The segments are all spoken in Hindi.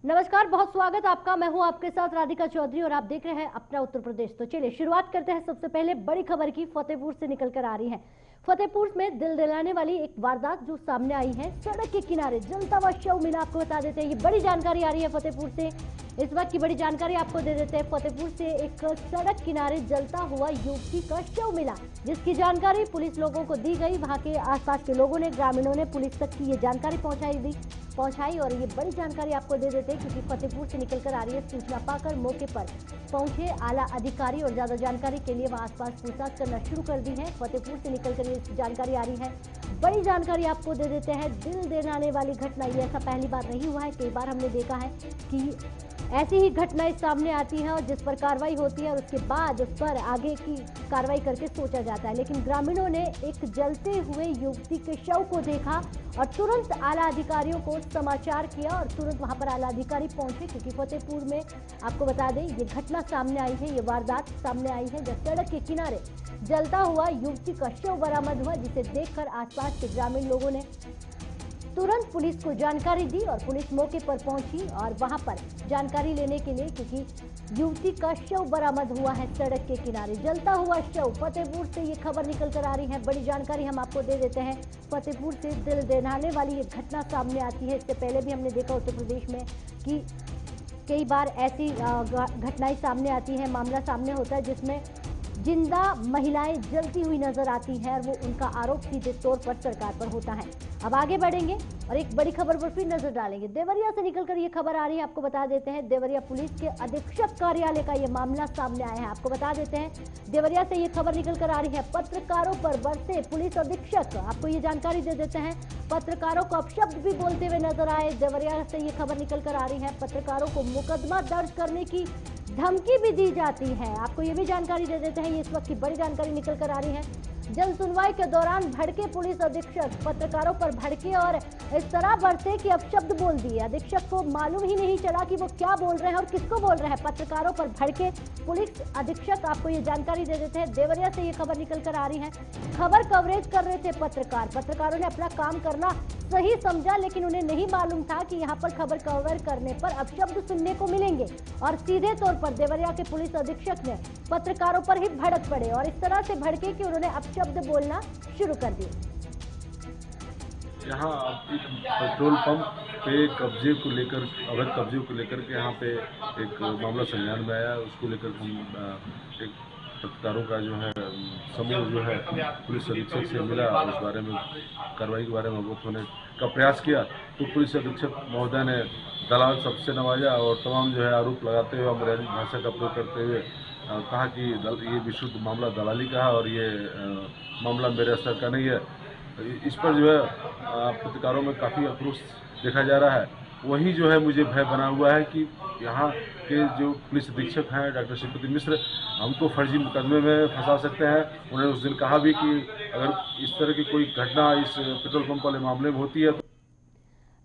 नमस्कार, बहुत स्वागत आपका। मैं हूं आपके साथ राधिका चौधरी और आप देख रहे हैं अपना उत्तर प्रदेश। तो चलिए शुरुआत करते हैं सबसे पहले बड़ी खबर की। फतेहपुर से निकलकर आ रही है। फतेहपुर में दिल दिलाने वाली एक वारदात जो सामने आई है। सड़क के किनारे जलता हुआ शव मिला। आपको बता देते हैं, ये बड़ी जानकारी आ रही है फतेहपुर से। इस वक्त की बड़ी जानकारी आपको दे देते हैं। फतेहपुर से एक सड़क किनारे जलता हुआ युवती का शव मिला, जिसकी जानकारी पुलिस लोगों को दी गई। वहां के आसपास के लोगों ने, ग्रामीणों ने पुलिस तक की ये जानकारी पहुंचाई और ये बड़ी जानकारी आपको दे देते हैं, क्योंकि फतेहपुर से निकलकर आ रही है। सूचना पाकर मौके पर पहुंचे आला अधिकारी और ज्यादा जानकारी के लिए वहां आसपास पूछताछ करना शुरू कर दी है। फतेहपुर से निकलकर ये जानकारी आ रही है। बड़ी जानकारी आपको दे देते हैं। दिल देने वाली घटना, ये ऐसा पहली बार नहीं हुआ है। कई बार हमने देखा है कि ऐसी ही घटनाएं सामने आती हैं और जिस पर कार्रवाई होती है और उसके बाद उस पर आगे की कार्रवाई करके सोचा जाता है। लेकिन ग्रामीणों ने एक जलते हुए युवती के शव को देखा और तुरंत आला अधिकारियों को समाचार किया और तुरंत वहां पर आला अधिकारी पहुंचे, क्योंकि फतेहपुर में आपको बता दें ये घटना सामने आई है, ये वारदात सामने आई है, जब सड़क के किनारे जलता हुआ युवती का शव बरामद हुआ, जिसे देखकर आसपास के ग्रामीण लोगों ने तुरंत पुलिस को जानकारी दी और पुलिस मौके पर पहुंची और वहां पर जानकारी लेने के लिए, क्योंकि युवती का शव बरामद हुआ है सड़क के किनारे, जलता हुआ शव। फतेहपुर से ये खबर निकल कर आ रही है। बड़ी जानकारी हम आपको दे देते हैं। फतेहपुर से दिल दहलाने वाली ये घटना सामने आती है। इससे पहले भी हमने देखा उत्तर प्रदेश में कि कई बार ऐसी घटनाएं सामने आती हैं, मामला सामने होता है जिसमें जिंदा महिलाएं जलती हुई नजर आती हैं और वो उनका आरोप सीधे तौर पर सरकार पर होता है। अब आगे बढ़ेंगे और एक बड़ी खबर पर फिर नजर डालेंगे। देवरिया से निकलकर ये खबर आ रही है। आपको बता देते हैं, देवरिया पुलिस के अधीक्षक कार्यालय का ये मामला सामने आया है। आपको बता देते हैं, देवरिया से ये खबर निकलकर आ रही है। पत्रकारों पर बरसे पुलिस अधीक्षक, आपको ये जानकारी दे देते हैं। पत्रकारों को अपशब्द भी बोलते हुए नजर आए। देवरिया से ये खबर निकलकर आ रही है। पत्रकारों को मुकदमा दर्ज करने की धमकी भी दी जाती है। आपको ये भी जानकारी दे देते हैं। ये इस वक्त की बड़ी जानकारी निकल कर आ रही है। जन सुनवाई के दौरान भड़के पुलिस अधीक्षक, पत्रकारों पर भड़के और इस तरह बरसे कि अपशब्द बोल दिए। अधीक्षक को मालूम ही नहीं चला कि वो क्या बोल रहे हैं और किसको बोल रहे हैं। पत्रकारों पर भड़के पुलिस अधीक्षक, आपको ये जानकारी दे देते हैं। देवरिया से ये खबर निकल कर आ रही है। खबर कवरेज कर रहे थे पत्रकार। पत्रकारों ने अपना काम करना सही समझा, लेकिन उन्हें नहीं मालूम था कि यहाँ पर खबर कवर करने पर अपशब्द सुनने को मिलेंगे और सीधे तौर पर देवरिया के पुलिस अधीक्षक ने पत्रकारों पर ही भड़क पड़े और इस तरह से भड़के कि उन्होंने अपशब्द बोलना शुरू कर दिए। यहाँ पेट्रोल पंप पे कब्जे को लेकर, अवैध कब्जे को लेकर के यहाँ पे एक मामला संज्ञान में आया। उसको लेकर हम एक पत्रकारों का जो है समूह जो है पुलिस अधीक्षक से मिला और उस बारे में कार्रवाई के बारे में अवगत होने का प्रयास किया। तो पुलिस अधीक्षक महोदय ने दलाल सबसे नवाजा और तमाम जो है आरोप लगाते हुए अमर्यादित भाषा का प्रयोग करते हुए कहा कि ये विशुद्ध मामला दलाली का है और ये मामला मेरे स्तर का नहीं है। इस पर जो है पत्रकारों में काफ़ी आक्रोश देखा जा रहा है। वही जो है मुझे भय बना हुआ है कि यहाँ के जो पुलिस अधीक्षक हैं डॉक्टर श्रीपति मिश्र हमको फर्जी मुकदमे में फंसा सकते हैं। उन्होंने उस दिन कहा भी कि अगर इस तरह की कोई घटना इस पेट्रोल पंप वाले मामले में होती है तो।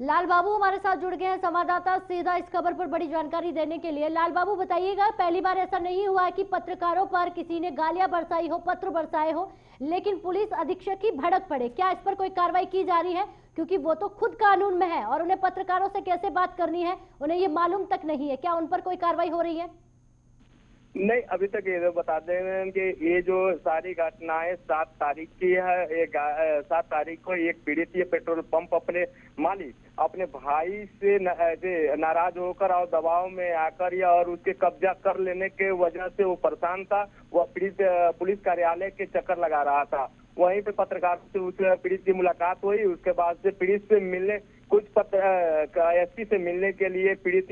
लाल बाबू हमारे साथ जुड़ गए हैं, संवाददाता, सीधा इस खबर पर बड़ी जानकारी देने के लिए। लाल बाबू बताइएगा, पहली बार ऐसा नहीं हुआ है कि पत्रकारों पर किसी ने गालियां बरसाई हो, पत्र बरसाए हो, लेकिन पुलिस अधीक्षक ही भड़क पड़े। क्या इस पर कोई कार्रवाई की जा रही है? क्योंकि वो तो खुद कानून में है और उन्हें पत्रकारों से कैसे बात करनी है उन्हें ये मालूम तक नहीं है। क्या उन पर कोई कार्रवाई हो रही है? नहीं, अभी तक ये बता दें कि ये जो सारी घटनाएं 7 तारीख की है। 7 तारीख को एक पीड़ित ये पेट्रोल पंप अपने मालिक अपने भाई से नाराज होकर और दबाव में आकर या और उसके कब्जा कर लेने के वजह से वो परेशान था। वह पीड़ित पुलिस कार्यालय के चक्कर लगा रहा था। वहीं पे पत्रकारों से उस पीड़ित की मुलाकात हुई। उसके बाद से पीड़ित से मिलने कुछ एसपी से मिलने के लिए पीड़ित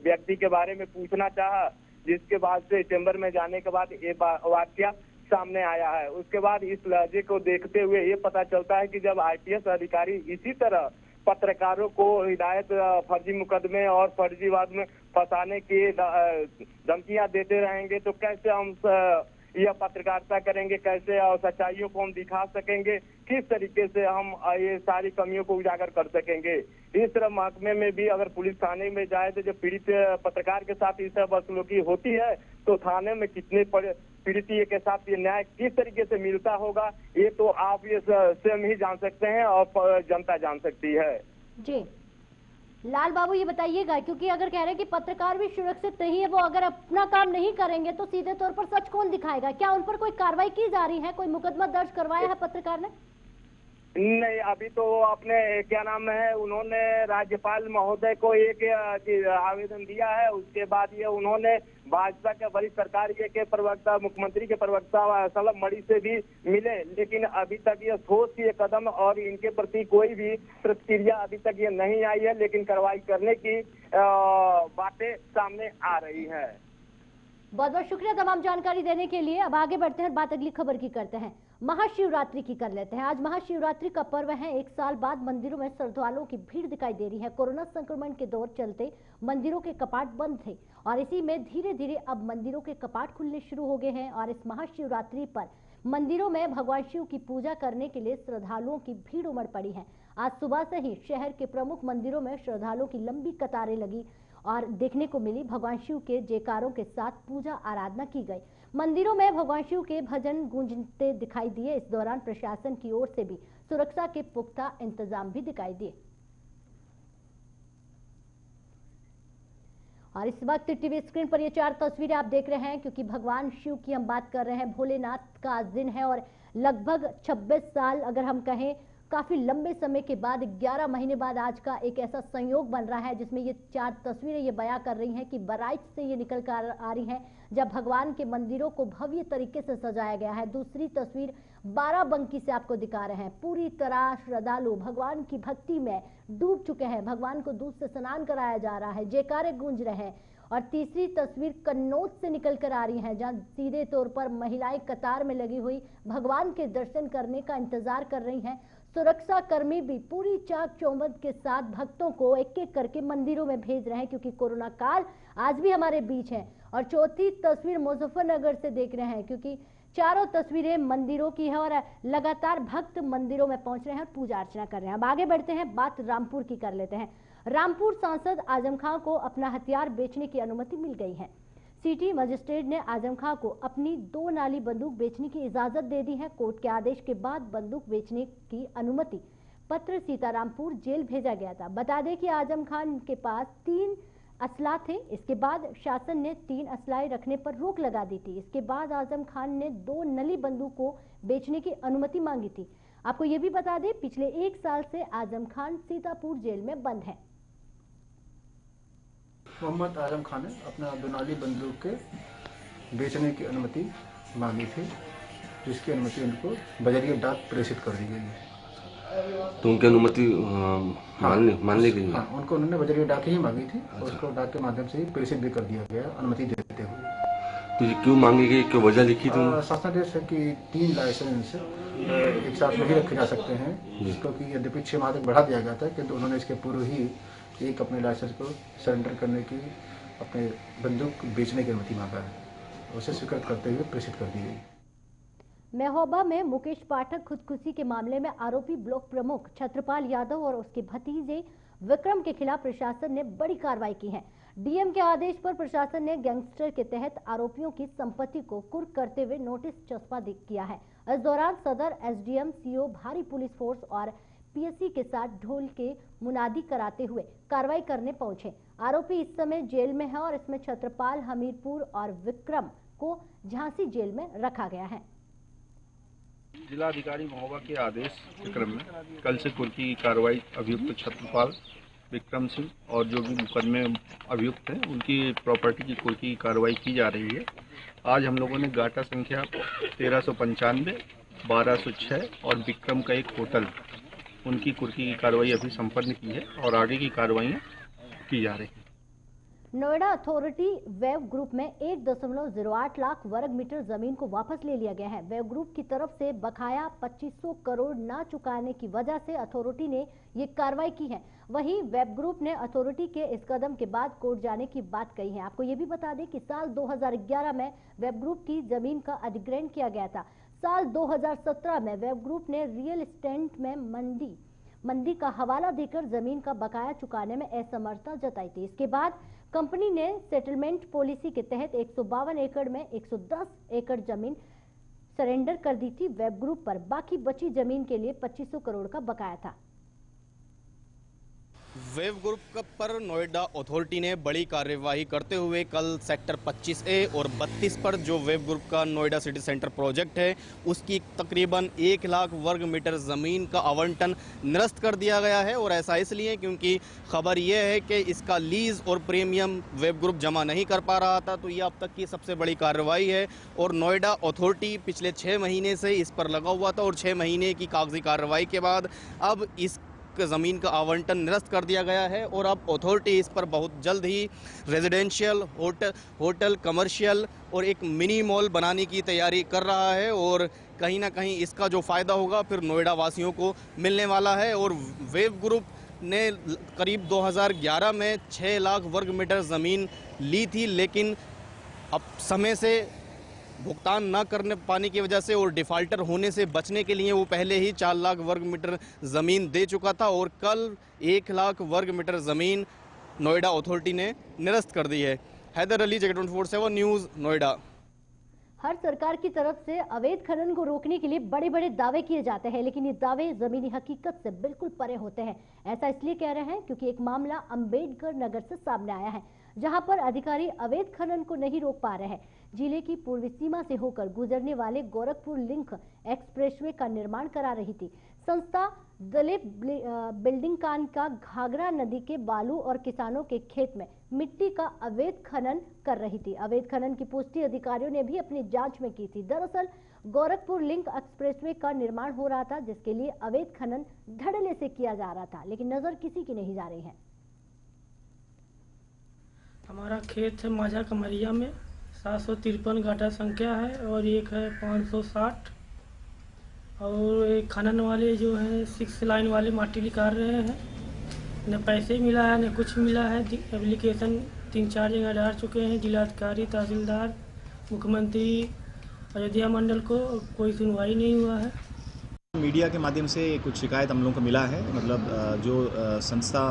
व्यक्ति के बारे में पूछना चाहा, जिसके बाद से चैम्बर में जाने के बाद ये वाकया सामने आया है। उसके बाद इस लहजे को देखते हुए ये पता चलता है कि जब आईपीएस अधिकारी इसी तरह पत्रकारों को हिदायत फर्जी मुकदमे और फर्जीवाद में फंसाने की धमकियां देते रहेंगे तो कैसे हम यह पत्रकारिता करेंगे, कैसे और सच्चाइयों को हम दिखा सकेंगे, किस तरीके से हम ये सारी कमियों को उजागर कर सकेंगे। इस तरह महकमे में भी अगर पुलिस थाने में जाए तो जब पीड़ित पत्रकार के साथ इस तरह बदसलूकी होती है तो थाने में कितने पीड़ित के साथ ये न्याय किस तरीके से मिलता होगा, ये तो आप ये स्वयं ही जान सकते हैं और जनता जान सकती है। जी लाल बाबू ये बताइएगा, क्योंकि अगर कह रहे हैं कि पत्रकार भी सुरक्षित नहीं है, वो अगर अपना काम नहीं करेंगे तो सीधे तौर पर सच कौन दिखाएगा? क्या उन पर कोई कार्रवाई की जा रही है? कोई मुकदमा दर्ज करवाया है पत्रकार ने? नहीं, अभी तो अपने क्या नाम है, उन्होंने राज्यपाल महोदय को एक आवेदन दिया है। उसके बाद ये उन्होंने भाजपा के वरिष्ठ सरकार के प्रवक्ता, मुख्यमंत्री के प्रवक्ता सलम मणि से भी मिले, लेकिन अभी तक ये ठोस ये कदम और इनके प्रति कोई भी प्रतिक्रिया अभी तक ये नहीं आई है, लेकिन कार्रवाई करने की बातें सामने आ रही है। बहुत बहुत शुक्रिया तमाम जानकारी देने के लिए। अब आगे बढ़ते हैं, बात अगली खबर की करते हैं। महाशिवरात्रि की कर लेते हैं। आज महाशिवरात्रि का पर्व है। एक साल बाद मंदिरों में श्रद्धालुओं की भीड़ दिखाई दे रही है। कोरोना संक्रमण के दौर चलते मंदिरों के कपाट बंद थे और इसी में धीरे धीरे अब मंदिरों के कपाट खुलने शुरू हो गए हैं और इस महाशिवरात्रि पर मंदिरों में भगवान शिव की पूजा करने के लिए श्रद्धालुओं की भीड़ उमड़ पड़ी है। आज सुबह से ही शहर के प्रमुख मंदिरों में श्रद्धालुओं की लंबी कतारें लगी और देखने को मिली। भगवान शिव के जयकारों के साथ पूजा आराधना की गई। मंदिरों में भगवान शिव के भजन गूंजते दिखाई दिए। इस दौरान प्रशासन की ओर से भी सुरक्षा के पुख्ता इंतजाम भी दिखाई दिए। और इस वक्त टीवी स्क्रीन पर ये 4 तस्वीरें आप देख रहे हैं, क्योंकि भगवान शिव की हम बात कर रहे हैं। भोलेनाथ का आज दिन है और लगभग 26 साल, अगर हम कहें काफी लंबे समय के बाद 11 महीने बाद आज का एक ऐसा संयोग बन रहा है जिसमें ये 4 तस्वीरें ये बयां कर रही हैं कि बारात से ये निकल कर आ रही हैं, जब भगवान के मंदिरों को भव्य तरीके से सजाया गया है। दूसरी तस्वीर बाराबंकी से आपको दिखा रहे हैं। पूरी तरह श्रद्धालु भगवान की भक्ति में डूब चुके हैं। भगवान को दूध से स्नान कराया जा रहा है, जयकारे गूंज रहे हैं। और तीसरी तस्वीर कन्नौज से निकल कर आ रही है, जहां सीधे तौर पर महिलाएं कतार में लगी हुई भगवान के दर्शन करने का इंतजार कर रही हैं। सुरक्षा कर्मी भी पूरी चाक चौबंद के साथ भक्तों को एक एक करके मंदिरों में भेज रहे हैं, क्योंकि कोरोना काल आज भी हमारे बीच है। और चौथी तस्वीर मुजफ्फरनगर से देख रहे हैं, क्योंकि चारों तस्वीरें मंदिरों की है और लगातार भक्त मंदिरों में पहुंच रहे हैं और पूजा अर्चना कर रहे हैं। अब आगे बढ़ते हैं, बात रामपुर की कर लेते हैं। रामपुर सांसद आजम खां को अपना हथियार बेचने की अनुमति मिल गई है। सिटी मजिस्ट्रेट ने आजम खां को अपनी 2 नाली बंदूक बेचने की इजाजत दे दी है। कोर्ट के आदेश के बाद बंदूक बेचने की अनुमति पत्र सीतारामपुर जेल भेजा गया था। बता दें कि आजम खान के पास 3 असला थे। इसके बाद शासन ने 3 असलाएं रखने पर रोक लगा दी थी। इसके बाद आजम खान ने 2 नली बंदूक को बेचने की अनुमति मांगी थी। आपको ये भी बता दें, पिछले 1 साल से आजम खान सीतापुर जेल में बंद है। मोहम्मद आजम खान ने अपना 2 नाली बंदूक के बेचने की अनुमति मांगी थी, जिसकी अनुमति उनको बजरिया डाक प्रेषित कर दी गई है। तो उनकी अनुमति मान ली गई? हाँ, उनको उन्होंने बजरिया डाक ही मांगी थी। अच्छा। उसको डाक के माध्यम से ही प्रेषित भी कर दिया गया अनुमति देते हुए। तो ये क्यों मांगी गई, क्यों वजह लिखी थी? शासनादेश है कि 3 लाइसेंस एक साथ में ही रखे जा सकते हैं, क्योंकि यद्यपि 6 माह तक बढ़ा दिया गया था, किंतु उन्होंने इसके पूर्व ही एक अपने लाइसेंस को सरेंडर करने की, अपने बंदूक बेचने की अनुमति मांगा है। उसे स्वीकार करते हुए प्रेषित कर दी गई। महोबा में मुकेश पाठक खुदकुशी के मामले में आरोपी ब्लॉक प्रमुख छत्रपाल यादव और उसके भतीजे विक्रम के खिलाफ प्रशासन ने बड़ी कार्रवाई की है। डीएम के आदेश पर प्रशासन ने गैंगस्टर के तहत आरोपियों की संपत्ति को कुर्क करते हुए नोटिस चस्पा किया है। इस दौरान सदर एसडीएम, सीओ, भारी पुलिस फोर्स और पीएससी के साथ ढोल के मुनादी कराते हुए कार्रवाई करने पहुंचे। आरोपी इस समय जेल में है और इसमें छत्रपाल, हमीरपुर और विक्रम को झांसी जेल में रखा गया है। जिलाधिकारी महोबा के आदेश के क्रम में कल से कुर्की की कार्रवाई अभियुक्त छत्रपाल, विक्रम सिंह और जो भी मुकदमे अभियुक्त हैं उनकी प्रॉपर्टी की कुर्की की कार्रवाई की जा रही है। आज हम लोगों ने गाटा संख्या 1395, 1206 और विक्रम का एक होटल, उनकी कुर्की की कार्रवाई अभी संपन्न की है और आगे की कार्रवाइयाँ की जा रही हैं। नोएडा अथॉरिटी वेव ग्रुप में 1.08 लाख वर्ग मीटर जमीन को वापस ले लिया गया है। वेव ग्रुप की तरफ से बकाया 2500 करोड़ ना चुकाने की वजह से अथॉरिटी ने ये कार्रवाई की है। वहीं वेब ग्रुप ने अथॉरिटी के इस कदम के बाद कोर्ट जाने की बात कही है। आपको ये भी बता दें कि साल 2011 में वेब ग्रुप की जमीन का अधिग्रहण किया गया था। साल 2017 में वेब ग्रुप ने रियल एस्टेट में मंदी का हवाला देकर जमीन का बकाया चुकाने में असमर्थता जताई थी। इसके बाद कंपनी ने सेटलमेंट पॉलिसी के तहत 152 एकड़ में 110 एकड़ जमीन सरेंडर कर दी थी वेब ग्रुप पर। बाकी बची जमीन के लिए 2500 करोड़ का बकाया था। वेव ग्रुप पर नोएडा अथॉरिटी ने बड़ी कार्यवाही करते हुए कल सेक्टर 25A और 32 पर जो वेव ग्रुप का नोएडा सिटी सेंटर प्रोजेक्ट है उसकी तकरीबन 1 लाख वर्ग मीटर ज़मीन का आवंटन निरस्त कर दिया गया है। और ऐसा इसलिए क्योंकि खबर यह है कि इसका लीज़ और प्रीमियम वेव ग्रुप जमा नहीं कर पा रहा था। तो ये अब तक की सबसे बड़ी कार्रवाई है और नोएडा अथॉरिटी पिछले 6 महीने से इस पर लगा हुआ था और 6 महीने की कागजी कार्रवाई के बाद अब इस ज़मीन का आवंटन निरस्त कर दिया गया है और अब अथॉरिटी इस पर बहुत जल्द ही रेजिडेंशियल, होटल, कमर्शियल और एक मिनी मॉल बनाने की तैयारी कर रहा है। और कहीं ना कहीं इसका जो फ़ायदा होगा फिर नोएडा वासियों को मिलने वाला है। और वेव ग्रुप ने करीब 2011 में 6 लाख वर्ग मीटर ज़मीन ली थी, लेकिन अब समय से भुगतान न करने पाने की वजह से और डिफ़ाल्टर होने से बचने के लिए वो पहले ही 4 लाख वर्ग मीटर ज़मीन दे चुका था और कल 1 लाख वर्ग मीटर ज़मीन नोएडा अथॉरिटी ने निरस्त कर दी है। हैदर अली, जगत 24/7 न्यूज़, नोएडा। हर सरकार की तरफ से अवैध खनन को रोकने के लिए बड़े बड़े दावे किए जाते हैं, लेकिन ये दावे जमीनी हकीकत से बिल्कुल परे होते हैं। ऐसा इसलिए कह रहे हैं क्योंकि एक मामला अंबेडकर नगर से सामने आया है, जहां पर अधिकारी अवैध खनन को नहीं रोक पा रहे हैं। जिले की पूर्वी सीमा से होकर गुजरने वाले गोरखपुर लिंक एक्सप्रेसवे का निर्माण करा रही थी संस्था दलित बिल्डिंग कान का घाघरा नदी के बालू और किसानों के खेत में मिट्टी का अवैध खनन कर रही थी। अवैध खनन की पुष्टि अधिकारियों ने भी अपनी जांच में की थी। दरअसल गोरखपुर लिंक एक्सप्रेसवे का निर्माण हो रहा था, जिसके लिए अवैध खनन धड़ल्ले से किया जा रहा था, लेकिन नजर किसी की नहीं जा रही है। हमारा खेत है माझा कमरिया में 753 गाटा संख्या है और एक है 560 और एक खनन वाले जो है 6 लाइन वाले माटी निकाल रहे हैं। न पैसे मिला है न कुछ मिला है। एप्लीकेशन 3-4 जगह डाल चुके हैं, जिलाधिकारी, तहसीलदार, मुख्यमंत्री, अयोध्या मंडल को, कोई सुनवाई नहीं हुआ है। मीडिया के माध्यम से कुछ शिकायत हम लोगों को मिला है, मतलब जो संस्था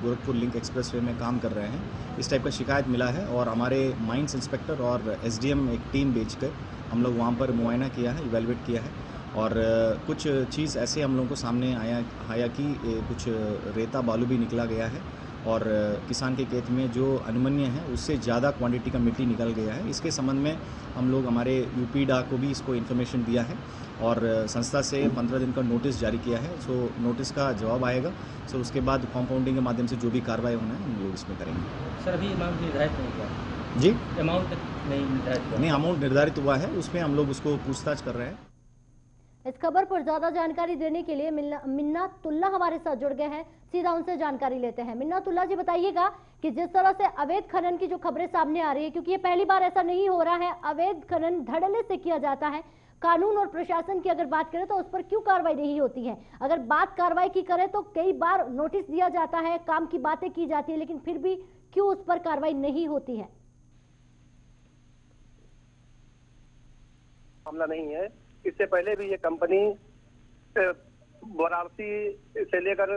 गोरखपुर लिंक एक्सप्रेसवे में काम कर रहे हैं इस टाइप का शिकायत मिला है और हमारे माइंस इंस्पेक्टर और एसडीएम एक टीम भेजकर हम लोग वहाँ पर मुआयना किया है, इवेलुएट किया है और कुछ चीज़ ऐसे हम लोगों को सामने आया कि कुछ रेता बालू भी निकला गया है और किसान के खेत में जो अनुमन्य है उससे ज़्यादा क्वांटिटी का मिट्टी निकल गया है। इसके संबंध में हम लोग हमारे यूपीडा को भी इसको इन्फॉर्मेशन दिया है और संस्था से 15 दिन का नोटिस जारी किया है। सो नोटिस का जवाब आएगा, सो उसके बाद कॉम्पाउंडिंग के माध्यम से जो भी कार्रवाई होना है हम लोग इसमें करेंगे। सर अभी अमाउंट निर्धारित नहीं हुआ? जी, अमाउंट नहीं निर्धारित हुआ? नहीं, अमाउंट निर्धारित हुआ है, उसमें हम लोग उसको पूछताछ कर रहे हैं। इस खबर पर ज्यादा जानकारी देने के लिए मिन्नातुल्ला हमारे साथ जुड़ गए हैं, सीधा उनसे जानकारी लेते हैं। मिन्नातुल्ला जी, बताइएगा कि जिस तरह से अवैध खनन की जो खबरें सामने आ रही है, क्योंकि ये पहली बार ऐसा नहीं हो रहा है, अवैध खनन धड़ल्ले से किया जाता है, कानून और प्रशासन की अगर बात करें तो उस पर क्यों कार्रवाई नहीं होती है? अगर बात कार्रवाई की करें तो कई बार नोटिस दिया जाता है, काम की बातें की जाती है, लेकिन फिर भी क्यों उस पर कार्रवाई नहीं होती है? मामला नहीं है, इससे पहले भी ये कंपनी वाराणसी से लेकर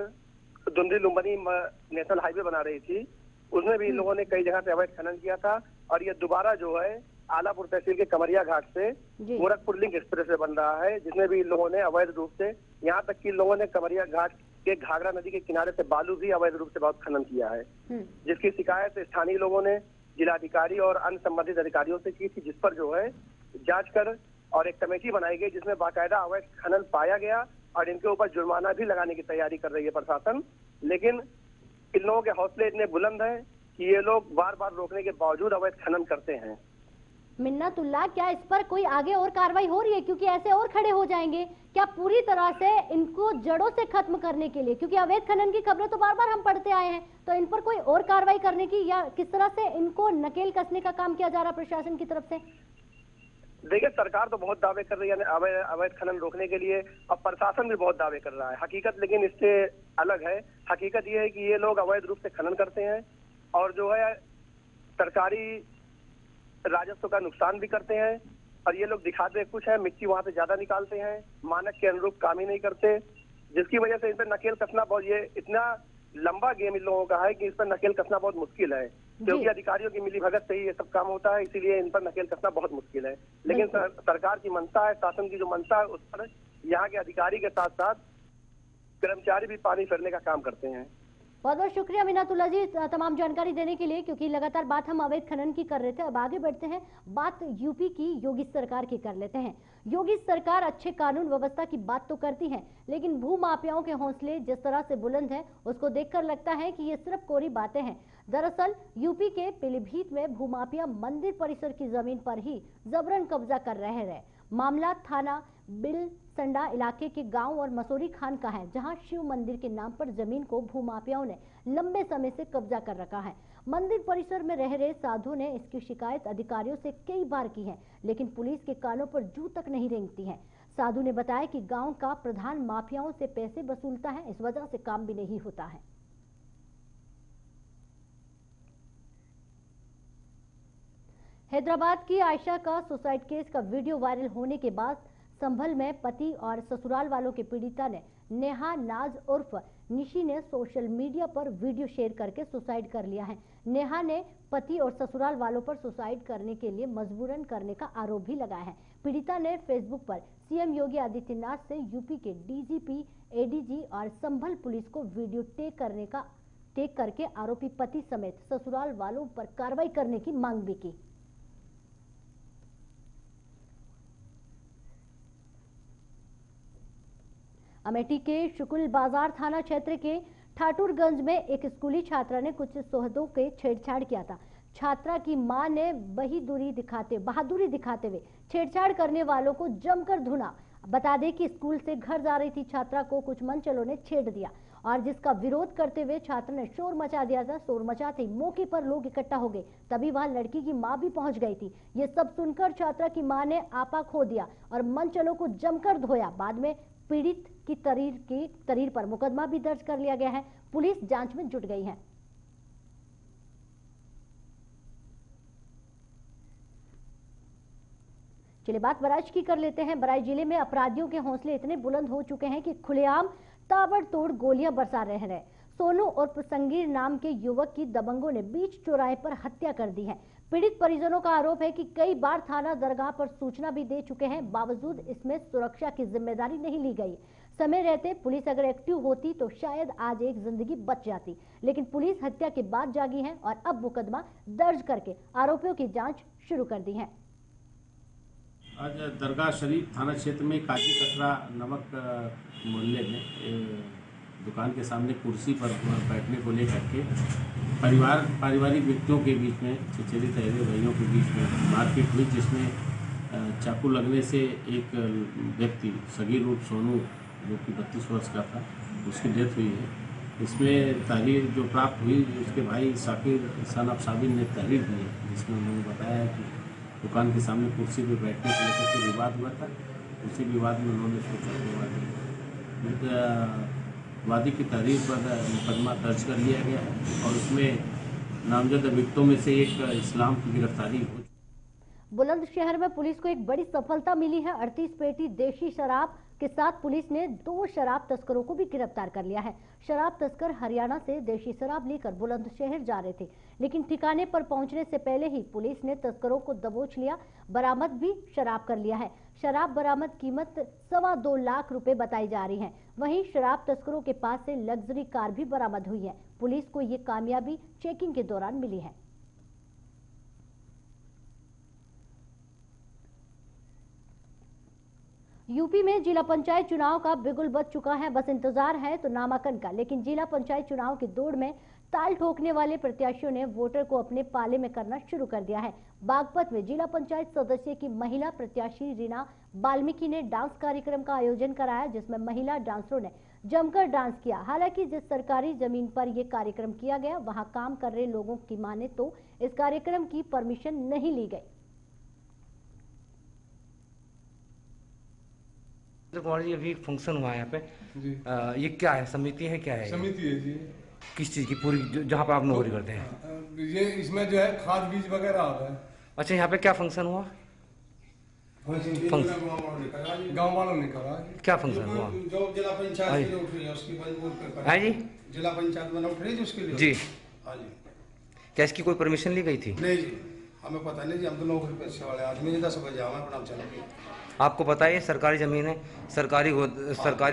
दुंदी लुम्बनी नेशनल हाईवे बना रही थी, उसमें भी इन लोगों ने कई जगह से अवैध खनन किया था और ये दोबारा जो है आलापुर तहसील के कमरिया घाट से गोरखपुर लिंक एक्सप्रेस वे बन रहा है, जिसमें भी इन लोगों ने अवैध रूप से, यहाँ तक कि इन लोगों ने कमरिया घाट के घाघरा नदी के किनारे से बालू भी अवैध रूप से बहुत खनन किया है, जिसकी शिकायत स्थानीय लोगों ने जिलाधिकारी और अन्य संबंधित अधिकारियों से की थी, जिस पर जो है जांच कर और एक कमेटी बनाई गई जिसमें बाकायदा अवैध खनन पाया गया और इनके ऊपर जुर्माना भी लगाने की तैयारी कर रही है प्रशासन। लेकिन इन लोगों के हौसले इतने बुलंद हैं कि ये लोग बार बार रोकने के बावजूद अवैध खनन करते हैं। मिन्नातुल्ला, क्या इस पर कोई आगे और कार्रवाई हो रही है? क्योंकि ऐसे और खड़े हो जाएंगे क्या पूरी तरह से इनको जड़ों से खत्म करने के लिए? क्योंकि अवैध खनन की खबरें तो बार बार हम पढ़ते आए हैं, तो इन पर कोई और कार्रवाई करने की या किस तरह से इनको नकेल कसने का काम किया जा रहा प्रशासन की तरफ से? देखिए, सरकार तो बहुत दावे कर रही है अवैध खनन रोकने के लिए और प्रशासन भी बहुत दावे कर रहा है। हकीकत लेकिन इससे अलग है। हकीकत ये है कि ये लोग अवैध रूप से खनन करते हैं और जो है सरकारी राजस्व का नुकसान भी करते हैं और ये लोग दिखाते कुछ है, मिट्टी वहां से ज्यादा निकालते हैं, मानक के अनुरूप काम ही नहीं करते, जिसकी वजह से इन पर नकेल कसना बहुत, ये इतना लंबा गेम इन लोगों का है कि इस पर नकेल कसना बहुत मुश्किल है, क्योंकि अधिकारियों की मिलीभगत से ही ये सब काम होता है, इसीलिए इन पर नकेल कसना बहुत मुश्किल है। लेकिन सरकार की मंशा है, शासन की जो मंशा है, उस पर यहाँ के अधिकारी के साथ साथ कर्मचारी भी पानी फेरने का काम करते हैं। बहुत बहुत शुक्रिया मिन्नतुल्लाह जी तमाम जानकारी देने के लिए, क्योंकि लगातार बात हम अवैध खनन की कर रहे थे। अब आगे बढ़ते हैं, बात यूपी की योगी सरकार की कर लेते हैं। योगी सरकार अच्छे कानून व्यवस्था की बात तो करती है, लेकिन भू माफियाओं के हौसले जिस तरह से बुलंद है उसको देखकर लगता है कि ये सिर्फ कोरी बातें हैं। दरअसल यूपी के पीलीभीत में भूमाफिया मंदिर परिसर की जमीन पर ही जबरन कब्जा कर रहे हैं। मामला थाना बिलसंडा इलाके के गांव और मसूरी खान का है, जहां शिव मंदिर के नाम पर जमीन को भूमाफियाओं ने लंबे समय से कब्जा कर रखा है। मंदिर परिसर में रह रहे साधु ने इसकी शिकायत अधिकारियों से कई बार की है, लेकिन पुलिस के कानों पर जू तक नहीं रेंगती है। साधु ने बताया कि गांव का प्रधान माफियाओं से पैसे वसूलता है, इस वजह से काम भी नहीं होता है। हैदराबाद की आयशा का सुसाइड केस का वीडियो वायरल होने के बाद संभल में पति और ससुराल वालों के पीड़िता ने नेहा नाज उर्फ निशी ने सोशल मीडिया पर वीडियो शेयर करके सुसाइड कर लिया है। नेहा ने पति और ससुराल वालों पर सुसाइड करने के लिए मजबूरन करने का आरोप भी लगाया है। पीड़िता ने फेसबुक पर सीएम योगी आदित्यनाथ से यूपी के डीजीपी, एडीजी और संभल पुलिस को वीडियो टेक करके आरोपी पति समेत ससुराल वालों पर कार्रवाई करने की मांग भी की। अमेठी के शुकुल बाजार थाना क्षेत्र के ठाकुरगंज में एक स्कूली छात्रा ने कुछ सोहदों के छेड़छाड़ किया था। छात्रा की मां ने बहादुरी दिखाते हुए छेड़छाड़ करने वालों को जमकर धुना। बता दें कि स्कूल से घर जा रही थी छात्रा को कुछ मनचलों ने छेड़ दिया और जिसका विरोध करते हुए छात्रा ने शोर मचा दिया था। शोर मचाते ही मौके पर लोग इकट्ठा हो गए, तभी वहां लड़की की मां भी पहुंच गई थी। ये सब सुनकर छात्रा की मां ने आपा खो दिया और मनचलों को जमकर धोया। बाद में पीड़ित की तरीर पर मुकदमा भी दर्ज कर लिया गया है। पुलिस जांच में जुट गई है। चलिए बात बराज की कर लेते हैं। बराज जिले में अपराधियों के हौसले इतने बुलंद हो चुके हैं कि खुलेआम ताबड़तोड़ गोलियां बरसा रहे हैं। सोनू और संगीर नाम के युवक की दबंगों ने बीच चौराहे पर हत्या कर दी है। पीड़ित परिजनों का आरोप है कि कई बार थाना दरगाह पर सूचना भी दे चुके हैं, बावजूद इसमें सुरक्षा की जिम्मेदारी नहीं ली गई। समय रहते पुलिस अगर एक्टिव होती तो शायद आज एक जिंदगी बच जाती, लेकिन पुलिस हत्या के बाद जागी है और अब मुकदमा दर्ज करके आरोपियों की जांच शुरू कर दी है। आज दरगाह शरीफ थाना क्षेत्र में काजी कटरा नमक मोहल्ले में दुकान के सामने कुर्सी पर बैठने को लेकर के पारिवारिक व्यक्तियों के बीच में चचेरे तहरे भाइयों के बीच में मारपीट हुई, जिसमें चाकू लगने से एक व्यक्ति सगीर रूप सोनू जो कि 32 वर्ष का था उसकी डेथ हुई है। इसमें तहरीर जो प्राप्त हुई उसके भाई साकिर सन ऑफ साबिन ने तहरीर दी है, जिसमें उन्होंने बताया कि दुकान के सामने कुर्सी पर बैठने को लेकर के विवाद हुआ था। उसी विवाद में उन्होंने सोचा वादी की तहरीर पर मुकदमा दर्ज कर लिया गया है और उसमें नामजद अभियुक्तों में से एक इस्लाम की गिरफ्तारी हो। बुलंदशहर में पुलिस को एक बड़ी सफलता मिली है। 38 पेटी देशी शराब के साथ पुलिस ने 2 शराब तस्करों को भी गिरफ्तार कर लिया है। शराब तस्कर हरियाणा से देशी शराब लेकर बुलंदशहर जा रहे थे, लेकिन ठिकाने पर पहुंचने से पहले ही पुलिस ने तस्करों को दबोच लिया, बरामद भी शराब कर लिया है। शराब बरामद कीमत 2.25 लाख रुपए बताई जा रही है। वहीं शराब तस्करों के पास से लग्जरी कार भी बरामद हुई है। पुलिस को ये कामयाबी चेकिंग के दौरान मिली है। यूपी में जिला पंचायत चुनाव का बिगुल बज चुका है। बस इंतजार है तो नामांकन का, लेकिन जिला पंचायत चुनाव की दौड़ में ताल ठोकने वाले प्रत्याशियों ने वोटर को अपने पाले में करना शुरू कर दिया है। बागपत में जिला पंचायत सदस्य की महिला प्रत्याशी रीना वाल्मीकि ने डांस कार्यक्रम का आयोजन कराया, जिसमें महिला डांसरों ने जमकर डांस किया। हालांकि जिस सरकारी जमीन पर यह कार्यक्रम किया गया वहां काम कर रहे लोगों की माने तो इस कार्यक्रम की परमिशन नहीं ली गई। कुमार जी, अभी फंक्शन हुआ है यहाँ पे जी। ये क्या है, समिति है, क्या है? समिति है जी। किस चीज़ की? पूरी जहाँ पर आप नौकरी करते हैं? ये इसमें जो है खाद बीज वगैरह आता है। अच्छा, यहाँ पे क्या फंक्शन हुआ? गाँव वालों ने कहा। क्या फंक्शन हुआ? जो जिला पंचायत में उठ रही है उसकी है जी, जिला पंचायत में उठ रही है उसके लिए जी। हाँ जी। क्या इसकी कोई परमिशन ली गई थी? नहीं जी, हमें पता नहीं जी, हम तो नौकरी पेशे वाले आदमी। 10 बजे आना अपना चलेंगे। आपको पता है ये सरकारी जमीन है, सरकारी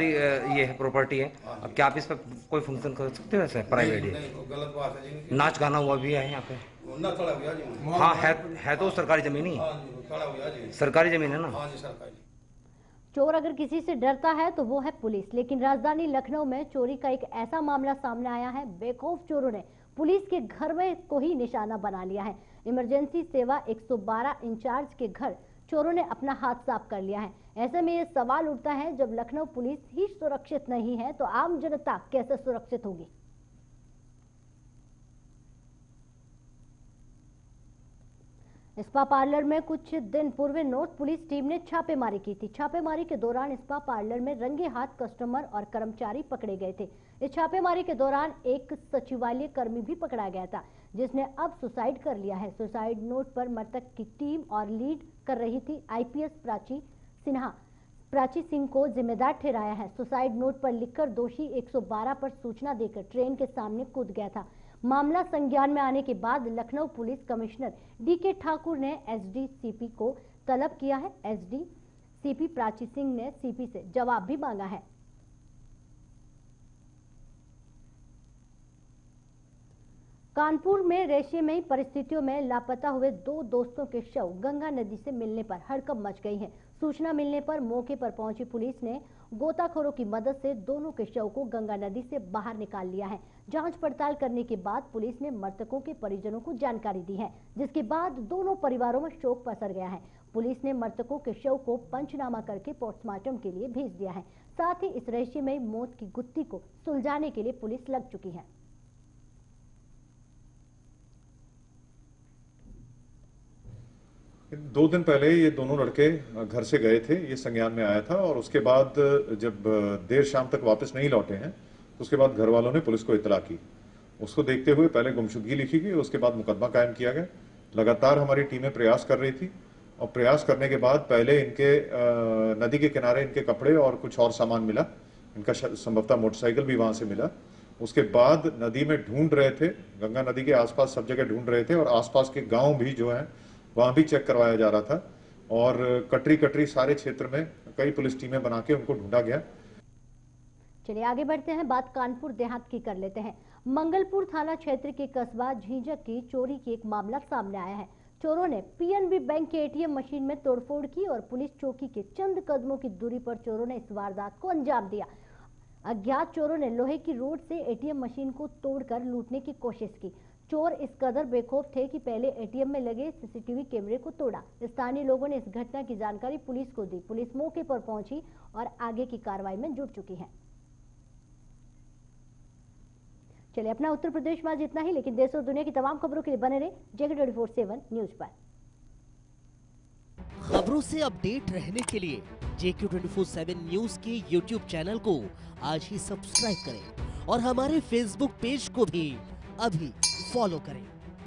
ये है प्रॉपर्टी है। अब क्या आप इस पर कोई फंक्शन कर सकते हो? ऐसे प्राइवेट है, गलत बात है जी। नाच गाना हुआ भी है यहाँ पे? ना खड़ा हुआ जी। हाँ है तो सरकारी जमीन ही, खड़ा हुआ जी, सरकारी जमीन है ना। हाँ जी सरकारी। चोर अगर किसी से डरता है तो वो है पुलिस, लेकिन राजधानी लखनऊ में चोरी का एक ऐसा मामला सामने आया है। बेखौफ चोरों ने पुलिस के घर में को ही निशाना बना लिया है। इमरजेंसी सेवा 112 इंचार्ज के घर चोरों ने अपना हाथ साफ कर लिया है। ऐसे में ये सवाल उठता है, जब लखनऊ पुलिस ही सुरक्षित नहीं है तो आम जनता कैसे सुरक्षित होगी? स्पा पार्लर में कुछ दिन पूर्व नॉर्थ पुलिस टीम ने छापेमारी की थी। छापेमारी के दौरान स्पा पार्लर में रंगे हाथ कस्टमर और कर्मचारी पकड़े गए थे। इस छापेमारी के दौरान एक सचिवालय कर्मी भी पकड़ा गया था, जिसने अब सुसाइड कर लिया है। सुसाइड नोट पर मृतक की टीम और लीड कर रही थी आईपीएस प्राची सिंह को जिम्मेदार ठहराया है। सुसाइड नोट पर लिखकर दोषी 112 पर सूचना देकर ट्रेन के सामने कूद गया था। मामला संज्ञान में आने के बाद Lucknow police commissioner DK Thakur ने एसडीसीपी को तलब किया है। एसडीसीपी प्राची सिंह ने सीपी से जवाब भी मांगा है। कानपुर में रहस्यमयी परिस्थितियों में लापता हुए 2 दोस्तों के शव गंगा नदी से मिलने पर हड़कंप मच गई है। सूचना मिलने पर मौके पर पहुंची पुलिस ने गोताखोरों की मदद से दोनों के शव को गंगा नदी से बाहर निकाल लिया है। जांच पड़ताल करने के बाद पुलिस ने मृतकों के परिजनों को जानकारी दी है, जिसके बाद दोनों परिवारों में शोक पसर गया है। पुलिस ने मृतकों के शव को पंचनामा करके पोस्टमार्टम के लिए भेज दिया है। साथ ही इस रहस्यमयी मौत की गुत्थी को सुलझाने के लिए पुलिस लग चुकी है। दो दिन पहले ये दोनों लड़के घर से गए थे, ये संज्ञान में आया था। और उसके बाद जब देर शाम तक वापस नहीं लौटे हैं, उसके बाद घर वालों ने पुलिस को इतला की। उसको देखते हुए पहले गुमशुदगी लिखी गई, उसके बाद मुकदमा कायम किया गया। लगातार हमारी टीमें प्रयास कर रही थी और प्रयास करने के बाद पहले इनके नदी के किनारे इनके कपड़े और कुछ और सामान मिला। इनका संभवतः मोटरसाइकिल भी वहां से मिला। उसके बाद नदी में ढूंढ रहे थे, गंगा नदी के आसपास सब जगह ढूंढ रहे थे और आसपास के गांव भी जो है वहां भी चेक करवाया जा रहा था। और कटरी सारे क्षेत्र में कई पुलिस टीमें बना के उनको ढूंढा गया। चलिए आगे बढ़ते हैं, बात कानपुर देहात की कर लेते हैं। मंगलपुर थाना क्षेत्र के कस्बा झींझक की चोरी की एक मामला सामने आया है। चोरों ने पीएनबी बैंक के एटीएम मशीन में तोड़फोड़ की और पुलिस चौकी के चंद कदमों की दूरी पर चोरों ने इस वारदात को अंजाम दिया। अज्ञात चोरों ने लोहे की रोड से एटीएम मशीन को तोड़कर लूटने की कोशिश की। चोर इस कदर बेखौफ थे कि पहले एटीएम में लगे सीसीटीवी कैमरे को तोड़ा। स्थानीय लोगों ने इस घटना की जानकारी पुलिस को दी। पुलिस मौके पर पहुंची और आगे की कार्रवाई में जुट चुकी है। चलिए, अपना उत्तर प्रदेश में आज इतना ही, लेकिन देश और दुनिया की तमाम खबरों के लिए बने रहे JK24/7 न्यूज पर। खबरों से अपडेट रहने के लिए JK24/7 न्यूज के YouTube चैनल को आज ही सब्सक्राइब करें और हमारे Facebook पेज को भी अभी फॉलो करें।